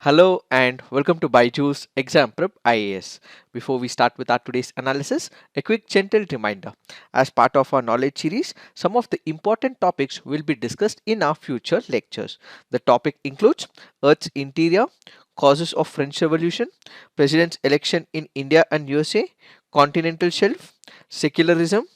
Hello and welcome to BYJU'S Exam Prep IAS. Before we start with our today's analysis, a quick gentle reminder. As part of our knowledge series, some of the important topics will be discussed in our future lectures. The topic includes Earth's interior, causes of French Revolution, president's election in India and USA, continental shelf, secularism,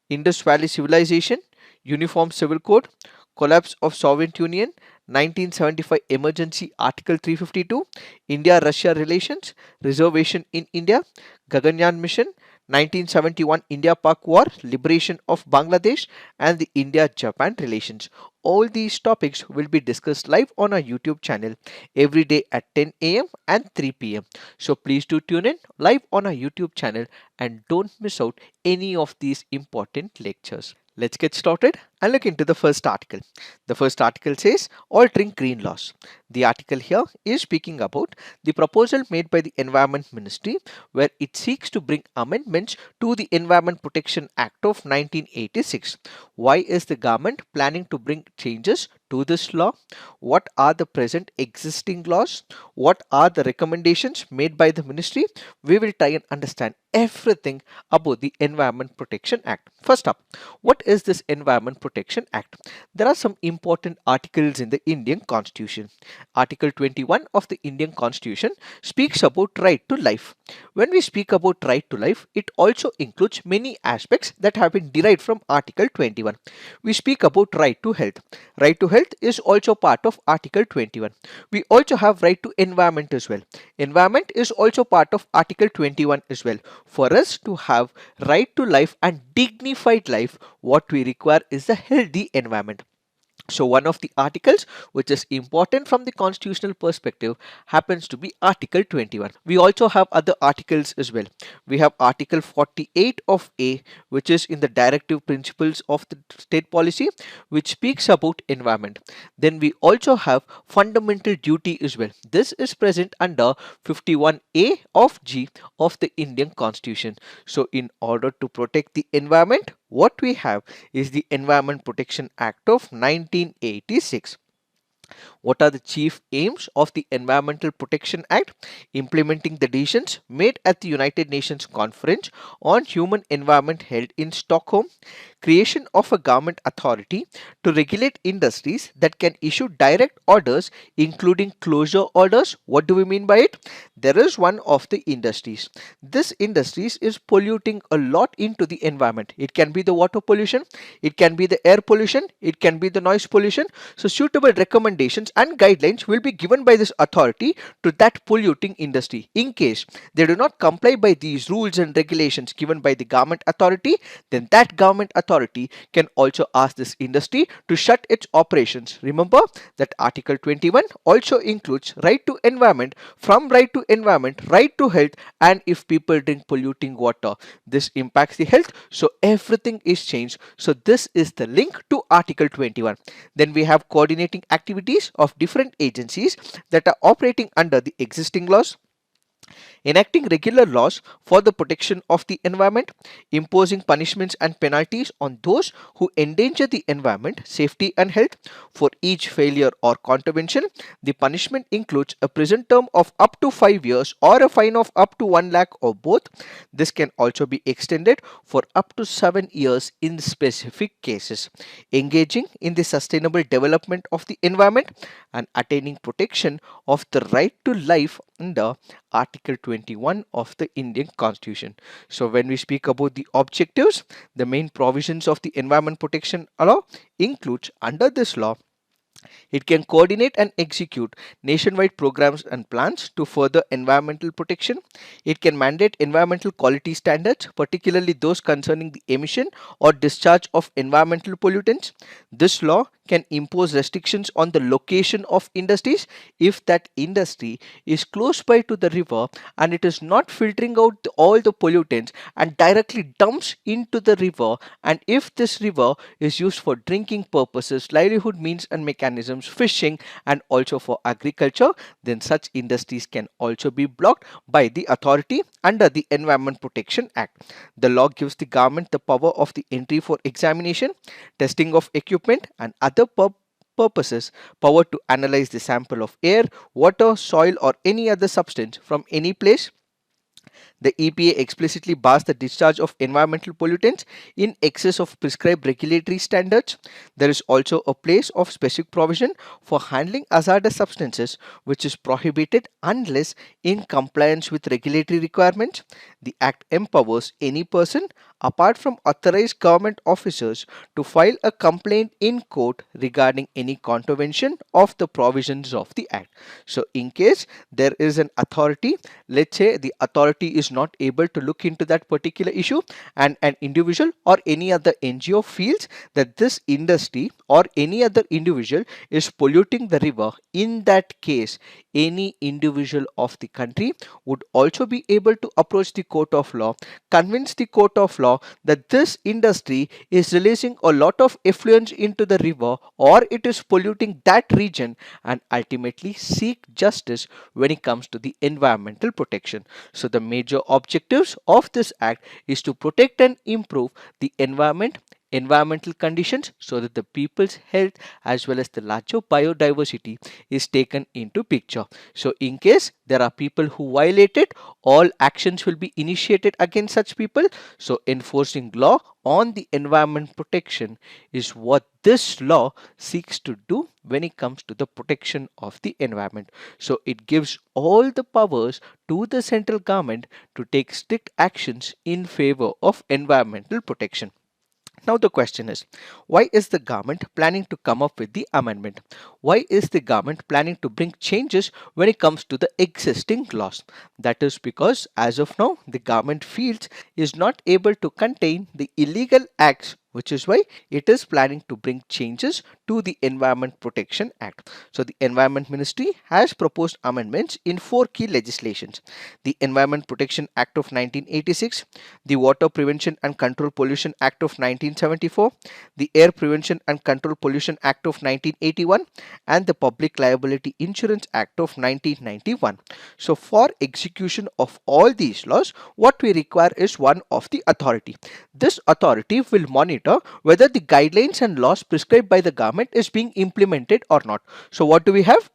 Indus Valley civilization, uniform civil code, collapse of Soviet Union, 1975 emergency article 352, India Russia relations, reservation in India, Gaganyaan mission, 1971 India Pak war, liberation of Bangladesh, and the India Japan relations. All these topics will be discussed live on our YouTube channel every day at 10 a.m. and 3 p.m. So please do tune in live on our YouTube channel and don't miss out any of these important lectures. Let's get started and look into the first article. The first article says altering green laws. The article here is speaking about the proposal made by the Environment Ministry where it seeks to bring amendments to the Environment Protection Act of 1986. Why is the government planning to bring changes to this law? What are the present existing laws? What are the recommendations made by the ministry? We will try and understand everything about the Environment Protection Act. First up, what is this Environment Protection Act? There are some important articles in the Indian Constitution. Article 21 of the Indian Constitution speaks about right to life. When we speak about right to life, it also includes many aspects that have been derived from Article 21. We speak about right to health. Right to health is also part of Article 21. We also have right to environment as well. Environment is also part of Article 21 as well. For us to have right to life and dignified life, what we require is a healthy environment. So one of the articles which is important from the constitutional perspective happens to be Article 21. We also have other articles as well. We have Article 48 of A, which is in the directive principles of the state policy, which speaks about environment. Then we also have fundamental duty as well. This is present under 51A of G of the Indian Constitution. So in order to protect the environment, what we have is the Environment Protection Act of 1986. What are the chief aims of the Environmental Protection Act? Implementing the decisions made at the United Nations Conference on Human Environment held in Stockholm, creation of a government authority to regulate industries that can issue direct orders including closure orders. What do we mean by it? There is one of the industries. This industries is polluting a lot into the environment. It can be the water pollution, it can be the air pollution, it can be the noise pollution. So suitable recommendations and guidelines will be given by this authority to that polluting industry. In case they do not comply by these rules and regulations given by the government authority, then that government authority can also ask this industry to shut its operations. Remember that Article 21 also includes right to environment, from right to environment, right to health, and if people drink polluting water, this impacts the health. So everything is changed. So this is the link to Article 21. Then we have coordinating activities of different agencies that are operating under the existing laws, enacting regular laws for the protection of the environment, imposing punishments and penalties on those who endanger the environment, safety and health. For each failure or contravention, the punishment includes a prison term of up to 5 years or a fine of up to 1 lakh or both. This can also be extended for up to 7 years in specific cases. Engaging in the sustainable development of the environment and attaining protection of the right to life under Article 21 of the Indian Constitution. So when we speak about the objectives, the main provisions of the Environment Protection Law includes under this law, it can coordinate and execute nationwide programs and plans to further environmental protection. It can mandate environmental quality standards, particularly those concerning the emission or discharge of environmental pollutants. This law can impose restrictions on the location of industries if that industry is close by to the river and it is not filtering out all the pollutants and directly dumps into the river, and if this river is used for drinking purposes, livelihood means and mechanisms, fishing, and also for agriculture, then such industries can also be blocked by the authority under the Environment Protection Act. The law gives the government the power of the entry for examination, testing of equipment, and other purposes, power to analyze the sample of air, water, soil, or any other substance from any place. The EPA explicitly bars the discharge of environmental pollutants in excess of prescribed regulatory standards. There is also a place of specific provision for handling hazardous substances, which is prohibited unless in compliance with regulatory requirements. The Act empowers any person, apart from authorized government officers, to file a complaint in court regarding any contravention of the provisions of the Act. So, in case there is an authority, let's say the authority is not able to look into that particular issue, and an individual or any other NGO feels that this industry or any other individual is polluting the river, in that case any individual of the country would also be able to approach the court of law, convince the court of law that this industry is releasing a lot of effluents into the river or it is polluting that region, and ultimately seek justice when it comes to the environmental protection. So the major objectives of this act is to protect and improve the environmental conditions, so that the people's health as well as the larger biodiversity is taken into picture. So in case there are people who violate it, all actions will be initiated against such people. So enforcing law on the environment protection is what this law seeks to do when it comes to the protection of the environment. So it gives all the powers to the central government to take strict actions in favor of environmental protection. Now the question is, why is the government planning to come up with the amendment? Why is the government planning to bring changes when it comes to the existing laws? That is because as of now, the government feels is not able to contain the illegal acts, which is why it is planning to bring changes to the Environment Protection Act. So the Environment Ministry has proposed amendments in four key legislations: the Environment Protection Act of 1986, the Water Prevention and Control Pollution Act of 1974, the Air Prevention and Control Pollution Act of 1981, and the Public Liability Insurance Act of 1991. So for execution of all these laws, what we require is one of the authority. This authority will monitor whether the guidelines and laws prescribed by the government is being implemented or not. So what do we have?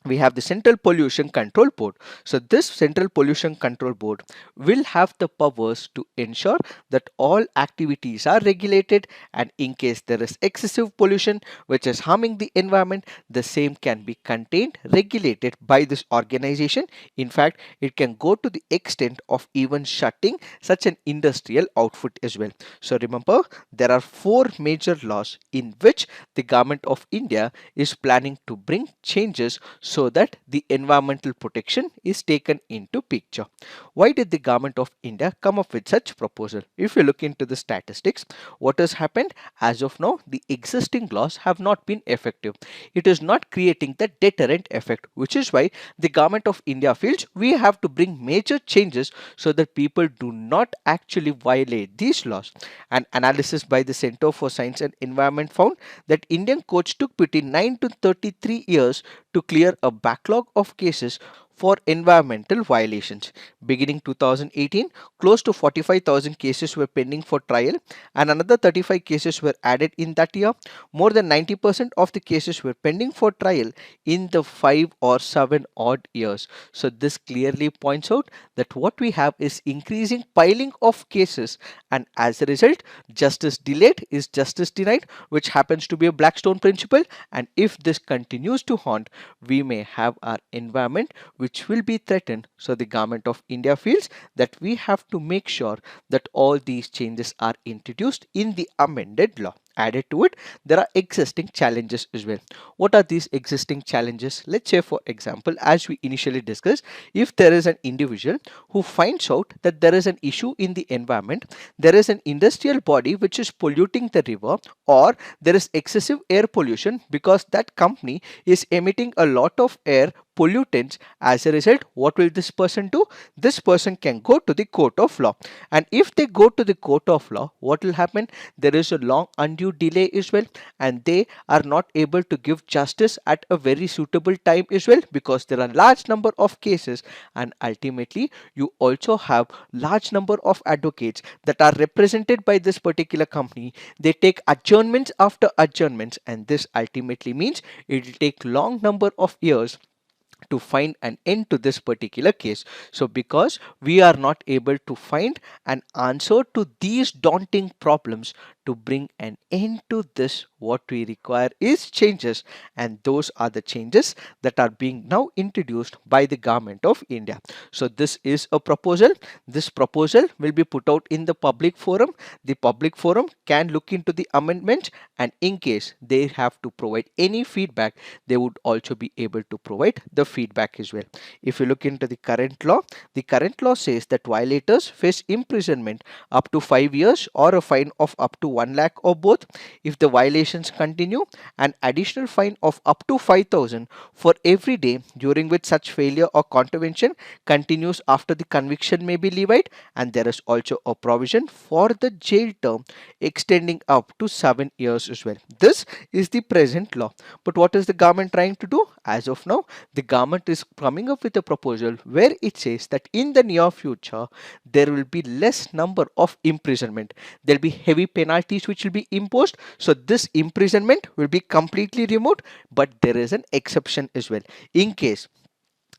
We have the Central Pollution Control Board. So this Central Pollution Control Board will have the powers to ensure that all activities are regulated, and in case there is excessive pollution which is harming the environment, the same can be contained, regulated by this organization. In fact, it can go to the extent of even shutting such an industrial output as well. So remember, there are four major laws in which the government of India is planning to bring changes so that the environmental protection is taken into picture. Why did the government of India come up with such proposal? If you look into the statistics, what has happened as of now, the existing laws have not been effective. It is not creating the deterrent effect, which is why the government of India feels we have to bring major changes so that people do not actually violate these laws. An analysis by the Center for Science and Environment found that Indian courts took between 9 to 33 years to clear a backlog of cases for environmental violations. Beginning 2018, close to 45,000 cases were pending for trial, and another 35 cases were added in that year. More than 90% of the cases were pending for trial in the 5 or 7 odd years. So this clearly points out that what we have is increasing piling of cases, and as a result, justice delayed is justice denied, which happens to be a Blackstone principle. And if this continues to haunt, we may have our environment which will be threatened. So the government of India feels that we have to make sure that all these changes are introduced in the amended law. Added to it, there are existing challenges as well. What are these existing challenges? Let's say, for example, as we initially discussed, if there is an individual who finds out that there is an issue in the environment, there is an industrial body which is polluting the river, or there is excessive air pollution because that company is emitting a lot of air pollutants. As a result, what will this person do? This person can go to the court of law, and if they go to the court of law, what will happen? There is a long undue delay as well, and they are not able to give justice at a very suitable time as well, because there are large number of cases, and ultimately you also have large number of advocates that are represented by this particular company. They take adjournments after adjournments, and this ultimately means it will take long number of years to find an end to this particular case. So because we are not able to find an answer to these daunting problems, to bring an end to this, what we require is changes, and those are the changes that are being now introduced by the government of India. So this is a proposal. This proposal will be put out in the public forum. The public forum can look into the amendment, and in case they have to provide any feedback, they would also be able to provide the feedback as well. If you look into the current law says that violators face imprisonment up to 5 years or a fine of up to 1 lakh or both. If the violations continue, an additional fine of up to 5,000 for every day during which such failure or contravention continues after the conviction may be levied, and there is also a provision for the jail term extending up to 7 years as well. This is the present law. But what is the government trying to do? As of now, the government is coming up with a proposal where it says that in the near future there will be less number of imprisonment. There will be heavy penalties which will be imposed. So this imprisonment will be completely removed, but there is an exception as well. In case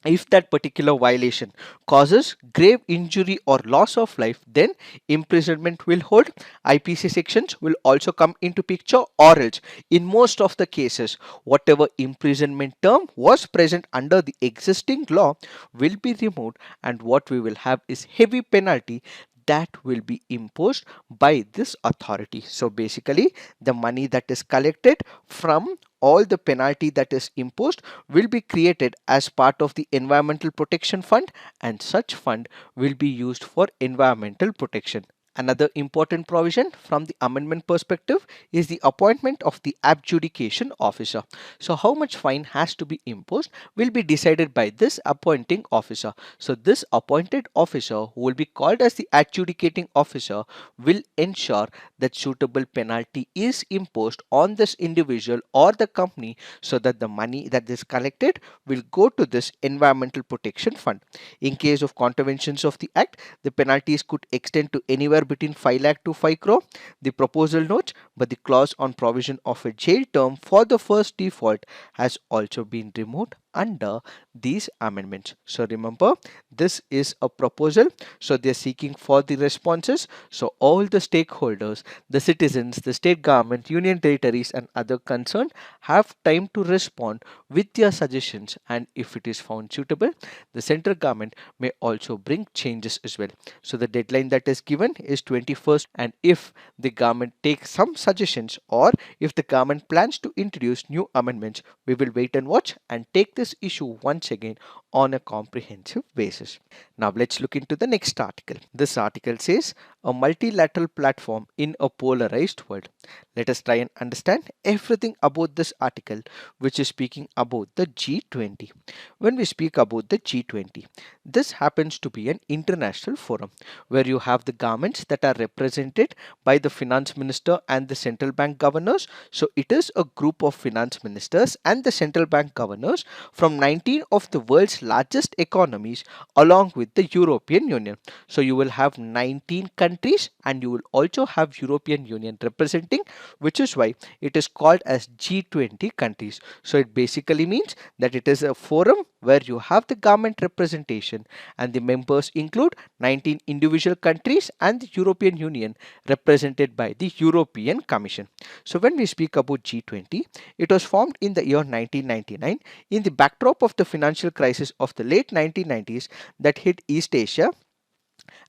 if that particular violation causes grave injury or loss of life, then imprisonment will hold. IPC sections will also come into picture, or else in most of the cases whatever imprisonment term was present under the existing law will be removed, and what we will have is heavy penalty that will be imposed by this authority. So basically the money that is collected from all the penalty that is imposed will be created as part of the environmental protection fund, and such fund will be used for environmental protection. Another important provision from the amendment perspective is the appointment of the adjudication officer. So how much fine has to be imposed will be decided by this appointing officer. So this appointed officer, who will be called as the adjudicating officer, will ensure that suitable penalty is imposed on this individual or the company, so that the money that is collected will go to this environmental protection fund. In case of contraventions of the act, the penalties could extend to anywhere between 5 lakh to 5 crore. The proposal notes, but the clause on provision of a jail term for the first default has also been removed under these amendments. So remember, this is a proposal, so they are seeking for the responses. So all the stakeholders, the citizens, the state government, union territories and other concerned have time to respond with their suggestions, and if it is found suitable, the central government may also bring changes as well. So the deadline that is given is 21st, and if the government takes some suggestions, or if the government plans to introduce new amendments, we will wait and watch and take this issue once again on a comprehensive basis. Now let's look into the next article. This article says a multilateral platform in a polarized world. Let us try and understand everything about this article, which is speaking about the G20. When we speak about the G20, this happens to be an international forum where you have the governments that are represented by the finance minister and the central bank governors. So it is a group of finance ministers and the central bank governors from 19 of the world's largest economies along with the European Union. So you will have 19 countries and you will also have European Union representing, which is why it is called as G20 countries. So it basically means that it is a forum where you have the government representation, and the members include 19 individual countries and the European Union represented by the European Commission. So when we speak about G20, it was formed in the year 1999 in the backdrop of the financial crisis of the late 1990s that hit East Asia,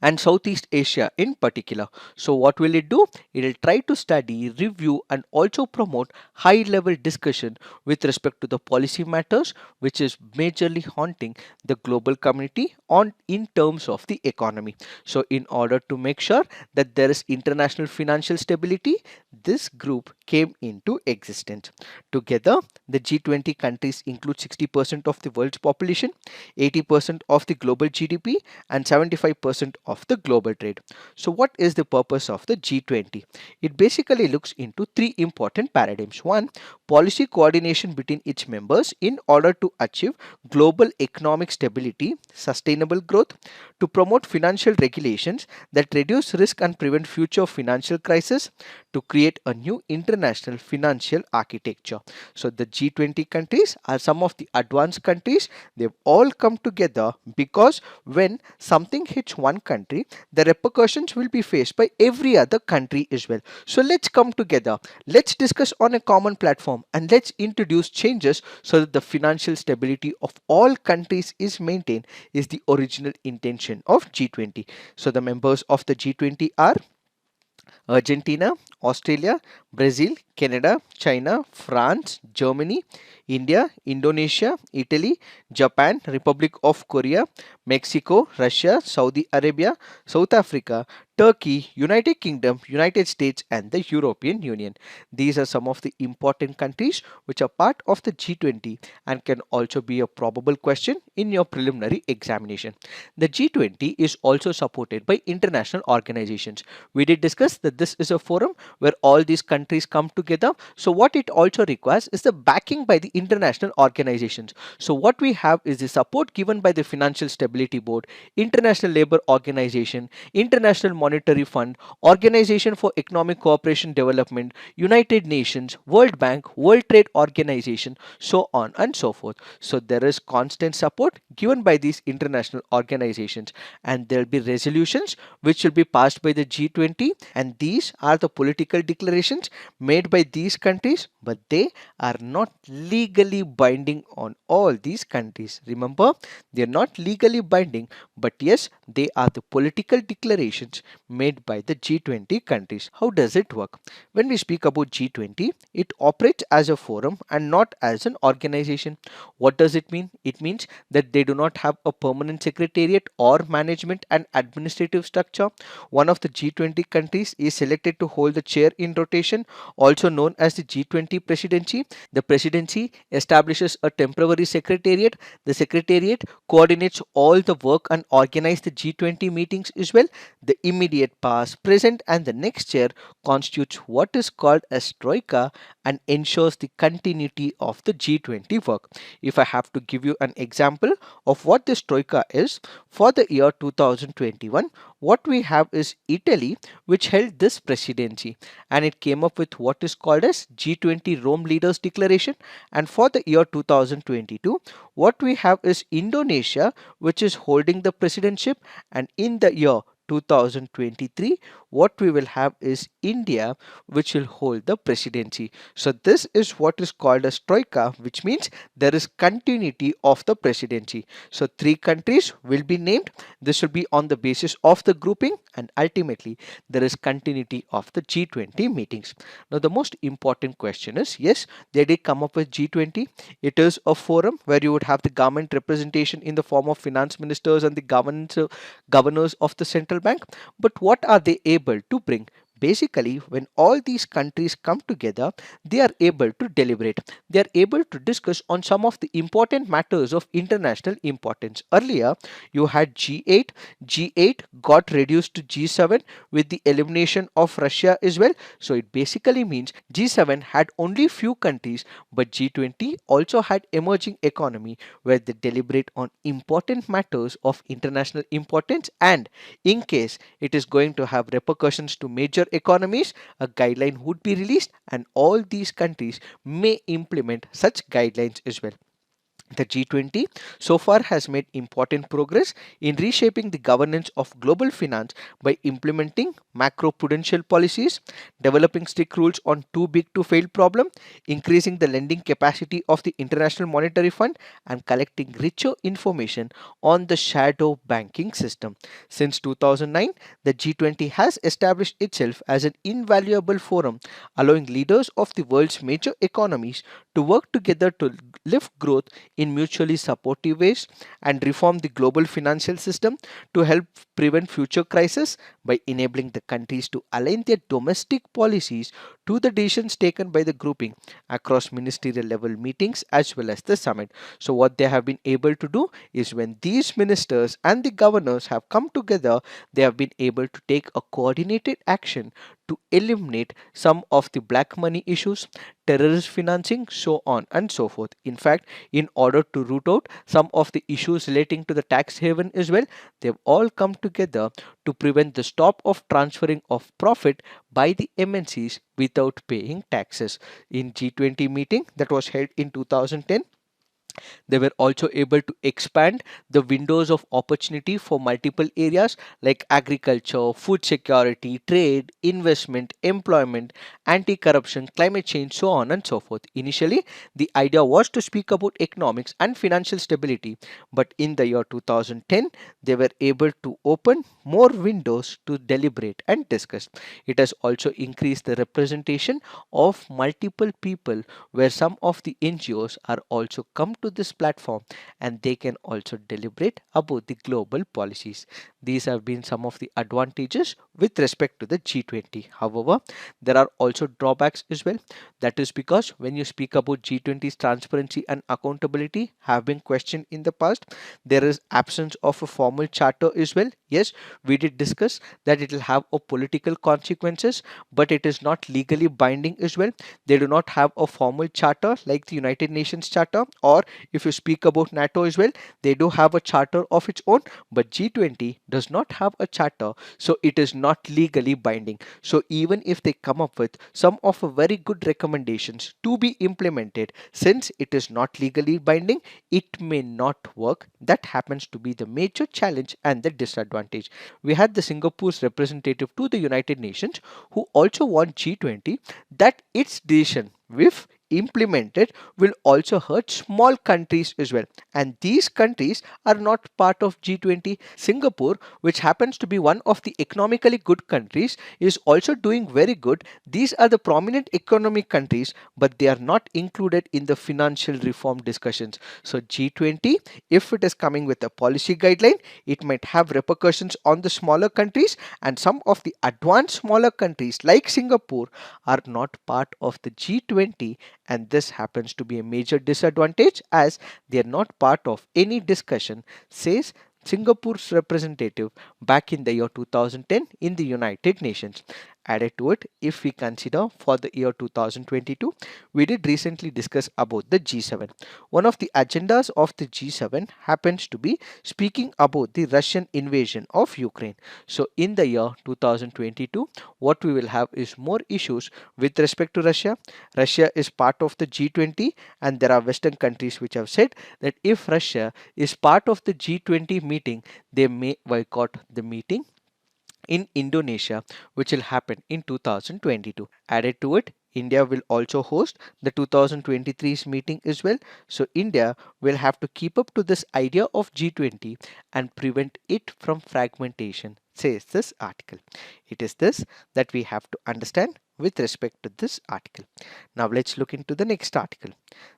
and Southeast Asia in particular. So, what will it do? It will try to study, review, and also promote high level discussion with respect to the policy matters which is majorly haunting the global community on in terms of the economy. So, in order to make sure that there is international financial stability, this group came into existence. Together, the G20 countries include 60% of the world's population, 80% of the global GDP, and 75% of the global trade. So, what is the purpose of the G20? It basically looks into three important paradigms. One, policy coordination between its members in order to achieve global economic stability, sustainable growth, to promote financial regulations that reduce risk and prevent future financial crisis, to create a new international financial architecture. So, the G20 countries are some of the advanced countries. They've all come together because when something hits one country, the repercussions will be faced by every other country as well. So let's come together, let's discuss on a common platform, and let's introduce changes so that the financial stability of all countries is maintained is the original intention of G20. So the members of the G20 are Argentina, Australia, Brazil, Canada, China, France, Germany, India, Indonesia, Italy, Japan, Republic of Korea, Mexico, Russia, Saudi Arabia, South Africa, Turkey, United Kingdom, United States, and the European Union. These are some of the important countries which are part of the G20 and can also be a probable question in your preliminary examination. The G20 is also supported by international organizations. We did discuss that this is a forum where all these countries come together. So, what it also requires is the backing by the international organizations. So, what we have is the support given by the Financial Stability Board, International Labour Organization, International Monetary Fund, Organization for Economic Cooperation Development, United Nations, World Bank, World Trade Organization, so on and so forth. So, there is constant support given by these international organizations, and there will be resolutions which will be passed by the G20, and these are the political declarations made by these countries, but they are not legally binding on all these countries. Remember, they are not legally binding, but yes, they are the political declarations made by the G20 countries. How does it work? When we speak about G20, it operates as a forum and not as an organization. What does it mean? It means that they do not have a permanent secretariat or management and administrative structure. One of the G20 countries is selected to hold the chair in rotation, also known as the G20 presidency. The presidency establishes a temporary secretariat. The secretariat coordinates all the work and organizes the G20 meetings as well. The immediate past, present, and the next chair constitutes what is called as troika and ensures the continuity of the G20 work. If I have to give you an example of what this troika is, for the year 2021, what we have is Italy, which held this presidency, and it came up with what is called as G20 Rome Leaders Declaration. And for the year 2022, what we have is Indonesia, which is holding the presidency, and in the year 2023, what we will have is India, which will hold the presidency. So this is what is called as troika, which means there is continuity of the presidency. So three countries will be named. This will be on the basis of the grouping, and ultimately there is continuity of the G20 meetings. Now the most important question is, yes, they did come up with G20. It is a forum where you would have the government representation in the form of finance ministers and the governors of the central bank. But what are they able to bring? Basically, when all these countries come together, they are able to deliberate. They are able to discuss on some of the important matters of international importance. Earlier, you had G8. G8 got reduced to G7 with the elimination of Russia as well. So it basically means G7 had only few countries, but G20 also had emerging economy where they deliberate on important matters of international importance, and in case it is going to have repercussions to major economies, a guideline would be released, and all these countries may implement such guidelines as well. The G20 so far has made important progress in reshaping the governance of global finance by implementing macroprudential policies, developing strict rules on too big to fail problem, increasing the lending capacity of the International Monetary Fund, and collecting richer information on the shadow banking system. Since 2009, the G20 has established itself as an invaluable forum, allowing leaders of the world's major economies to work together to lift growth in mutually supportive ways and reform the global financial system to help prevent future crises by enabling the countries to align their domestic policies to the decisions taken by the grouping across ministerial level meetings as well as the summit. So what they have been able to do is when these ministers and the governors have come together, they have been able to take a coordinated action to eliminate some of the black money issues, terrorist financing, so on and so forth. In fact, in order to root out some of the issues relating to the tax haven as well, they've all come together to prevent the stop of transferring of profit by the MNCs without paying taxes. In G20 meeting that was held in 2010, they were also able to expand the windows of opportunity for multiple areas like agriculture, food security, trade, investment, employment, anti corruption, climate change, so on and so forth. Initially, the idea was to speak about economics and financial stability, but in the year 2010, they were able to open more windows to deliberate and discuss. It has also increased the representation of multiple people where some of the NGOs are also come to this platform and they can also deliberate about the global policies. These have been some of the advantages with respect to the G20. However, there are also drawbacks as well. That is because when you speak about G20's transparency and accountability have been questioned in the past, there is absence of a formal charter as well. Yes, we did discuss that it will have a political consequences, but it is not legally binding as well. They do not have a formal charter like the United Nations Charter, or if you speak about NATO as well, they do have a charter of its own, but G20 does not have a charter, so it is not legally binding. So even if they come up with some of a very good recommendations to be implemented, since it is not legally binding, it may not work. That happens to be the major challenge and the disadvantage. We had the Singapore's representative to the United Nations who also want G20 that its decision, if implemented, will also hurt small countries as well, and these countries are not part of G20. Singapore, which happens to be one of the economically good countries, is also doing very good. These are the prominent economic countries, but they are not included in the financial reform discussions. So G20, if it is coming with a policy guideline, it might have repercussions on the smaller countries, and some of the advanced smaller countries like Singapore are not part of the G20, and this happens to be a major disadvantage as they are not part of any discussion, says Singapore's representative back in the year 2010 in the United Nations. Added to it, if we consider for the year 2022, we did recently discuss about the G7. One of the agendas of the G7 happens to be speaking about the Russian invasion of Ukraine. So in the year 2022, what we will have is more issues with respect to Russia. Russia is part of the G20, and there are Western countries which have said that if Russia is part of the G20 meeting, they may boycott the meeting in Indonesia, which will happen in 2022. Added to it, India will also host the 2023's meeting as well. So India will have to keep up to this idea of G20 and prevent it from fragmentation, says this article. It is this that we have to understand with respect to this article. Now let's look into the next article.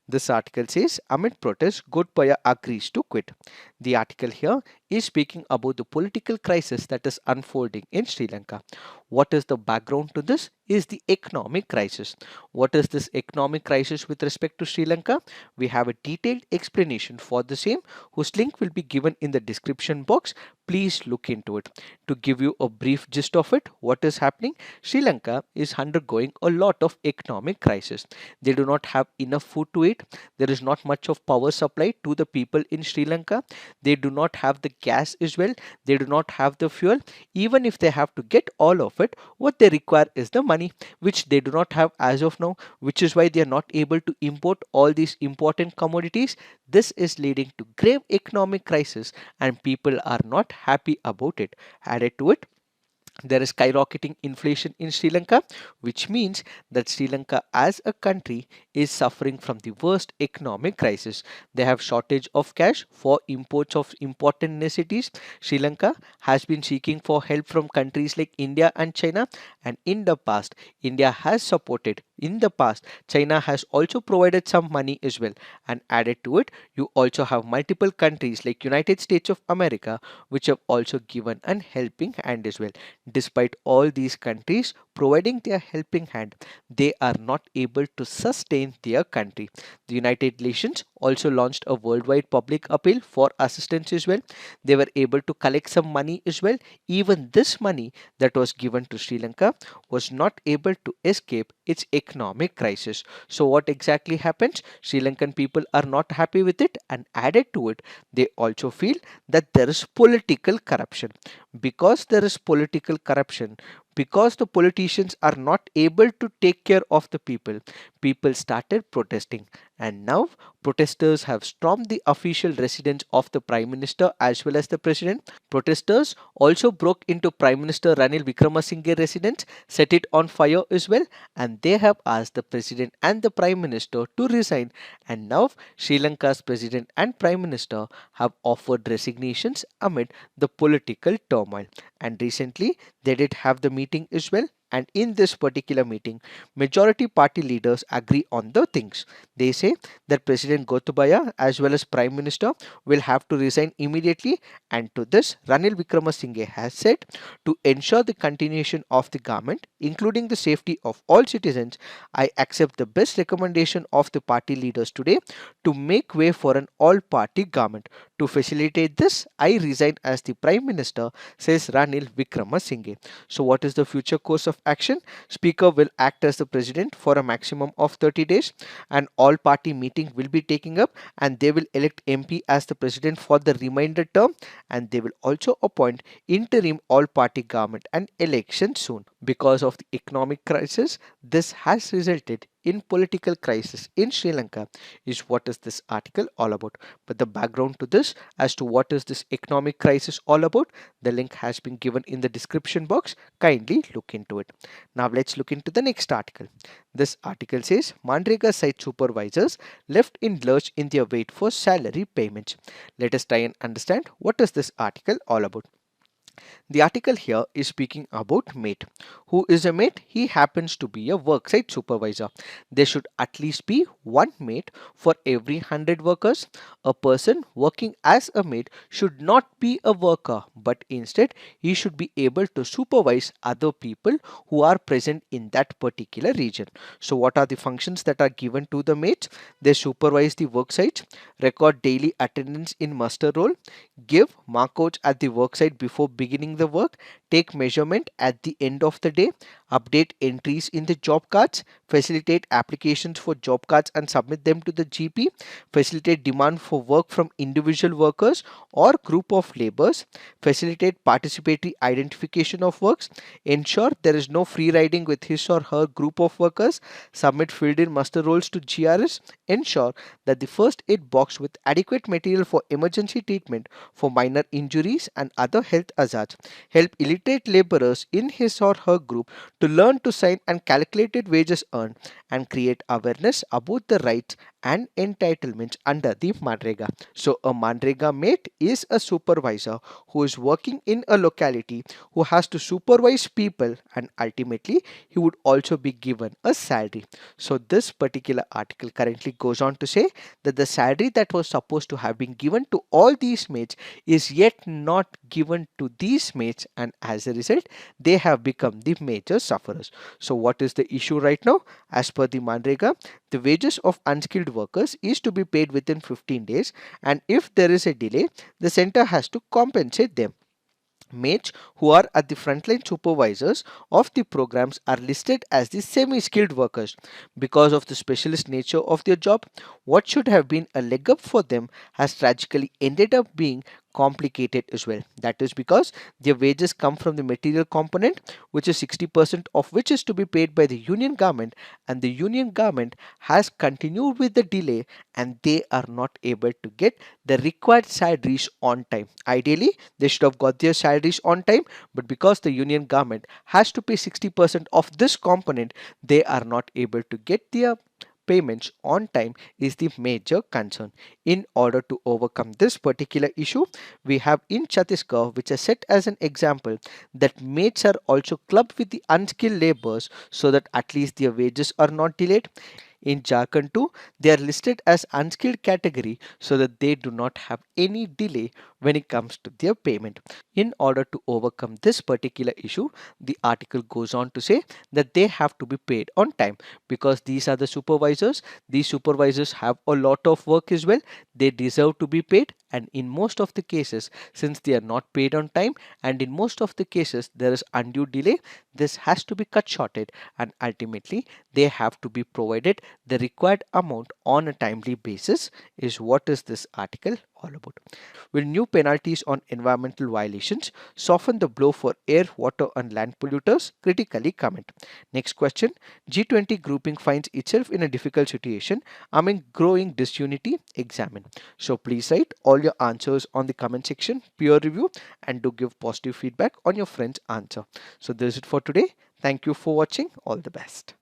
This article says amid protests, Gotabaya agrees to quit. The article here is speaking about the political crisis that is unfolding in Sri Lanka. What is the background to this? Is the economic crisis. What is this economic crisis with respect to Sri Lanka? We have a detailed explanation for the same, whose link will be given in the description box. Please look into it. To give you a brief gist of it, what is happening? Sri Lanka is undergoing a lot of economic crisis. They do not have enough food to eat. right? There is not much of power supply to the people in Sri Lanka. They do not have the gas as well. They do not have the fuel. Even if they have to get all of it, what they require is the money, which they do not have as of now, which is why they are not able to import all these important commodities. This is leading to grave economic crisis and people are not happy about it. Added to it, there is skyrocketing inflation in Sri Lanka, which means that Sri Lanka as a country is suffering from the worst economic crisis. They have shortage of cash for imports of important necessities. Sri Lanka has been seeking for help from countries like India and China, and in the past, India has supported. In the past, China has also provided some money as well. And added to it, you also have multiple countries like United States of America, which have also given an helping hand as well. Despite all these countries providing their helping hand, they are not able to sustain their country. The United Nations also launched a worldwide public appeal for assistance as well. They were able to collect some money as well. Even this money that was given to Sri Lanka was not able to escape its economic crisis. So, what exactly happens? Sri Lankan people are not happy with it, and added to it, they also feel that there is political corruption. Because there is political corruption, because the politicians are not able to take care of the people, people started protesting. And now protesters have stormed the official residence of the Prime Minister as well as the President. Protesters also broke into Prime Minister Ranil Wickremesinghe residence, set it on fire as well, and they have asked the President and the Prime Minister to resign. And now Sri Lanka's President and Prime Minister have offered resignations amid the political turmoil. And recently they did have the meeting as well. And in this particular meeting, majority party leaders agree on the things. They say that President Gotabaya as well as Prime Minister will have to resign immediately. And to this, Ranil Wickremesinghe has said to ensure the continuation of the government, including the safety of all citizens, I accept the best recommendation of the party leaders today to make way for an all-party government. To facilitate this, I resign as the Prime Minister, says Ranil Wickremesinghe. So, what is the future course of action? Speaker will act as the President for a maximum of 30 days. An all party meeting will be taking up and they will elect MP as the President for the remainder term, and they will also appoint interim all party government and election soon. Because of the economic crisis, this has resulted in political crisis in Sri Lanka is what is this article all about. But the background to this as to what is this economic crisis all about, the link has been given in the description box. Kindly look into it. Now let's look into the next article. This article says MGNREGS site supervisors left in lurch in their wait for salary payments. Let us try and understand what is this article all about. The article here is speaking about mate. Who is a mate? He happens to be a worksite supervisor. There should at least be one mate for every 100 workers. A person working as a mate should not be a worker, but instead he should be able to supervise other people who are present in that particular region. So what are the functions that are given to the mates? They supervise the worksite, record daily attendance in muster roll, give markouts at the worksite before beginning the work, take measurement at the end of the day, update entries in the job cards, facilitate applications for job cards and submit them to the GP, facilitate demand for work from individual workers or group of laborers, facilitate participatory identification of works, ensure there is no free riding with his or her group of workers, submit filled in muster rolls to GRS, ensure that the first aid box with adequate material for emergency treatment for minor injuries and other health hazards, help illiterate laborers in his or her group to learn to sign and calculated wages earned, and create awareness about the rights and entitlements under the MGNREGA. So a MGNREGA mate is a supervisor who is working in a locality who has to supervise people, and ultimately he would also be given a salary. So this particular article currently goes on to say that the salary that was supposed to have been given to all these mates is yet not given to these mates, and as a result they have become the major sufferers. So what is the issue right now? As per the MGNREGA, the wages of unskilled workers is to be paid within 15 days, and if there is a delay, the center has to compensate them. Mates who are at the frontline supervisors of the programs are listed as the semi-skilled workers. Because of the specialist nature of their job, what should have been a leg up for them has tragically ended up being complicated as well. That is because their wages come from the material component, which is 60% of which is to be paid by the union government, and the union government has continued with the delay, and they are not able to get the required salaries on time. Ideally, they should have got their salaries on time, but because the union government has to pay 60% of this component, they are not able to get their payments on time is the major concern. In order to overcome this particular issue, we have in Chhattisgarh, which is set as an example, that mates are also clubbed with the unskilled laborers so that at least their wages are not delayed. In Jharkhand too, they are listed as unskilled category so that they do not have any delay when it comes to their payment. In order to overcome this particular issue, the article goes on to say that they have to be paid on time because these are the supervisors. These supervisors have a lot of work as well. They deserve to be paid, and in most of the cases, since they are not paid on time, and in most of the cases there is undue delay, this has to be cut shorted, and ultimately they have to be provided the required amount on a timely basis. Is what is this article all about? Will new penalties on environmental violations soften the blow for air, water, and land polluters? Critically comment. Next question. G20 grouping finds itself in a difficult situation amid growing disunity. Examine. So please write all your answers on the comment section, peer review, and do give positive feedback on your friend's answer. So this is it for today. Thank you for watching. All the best.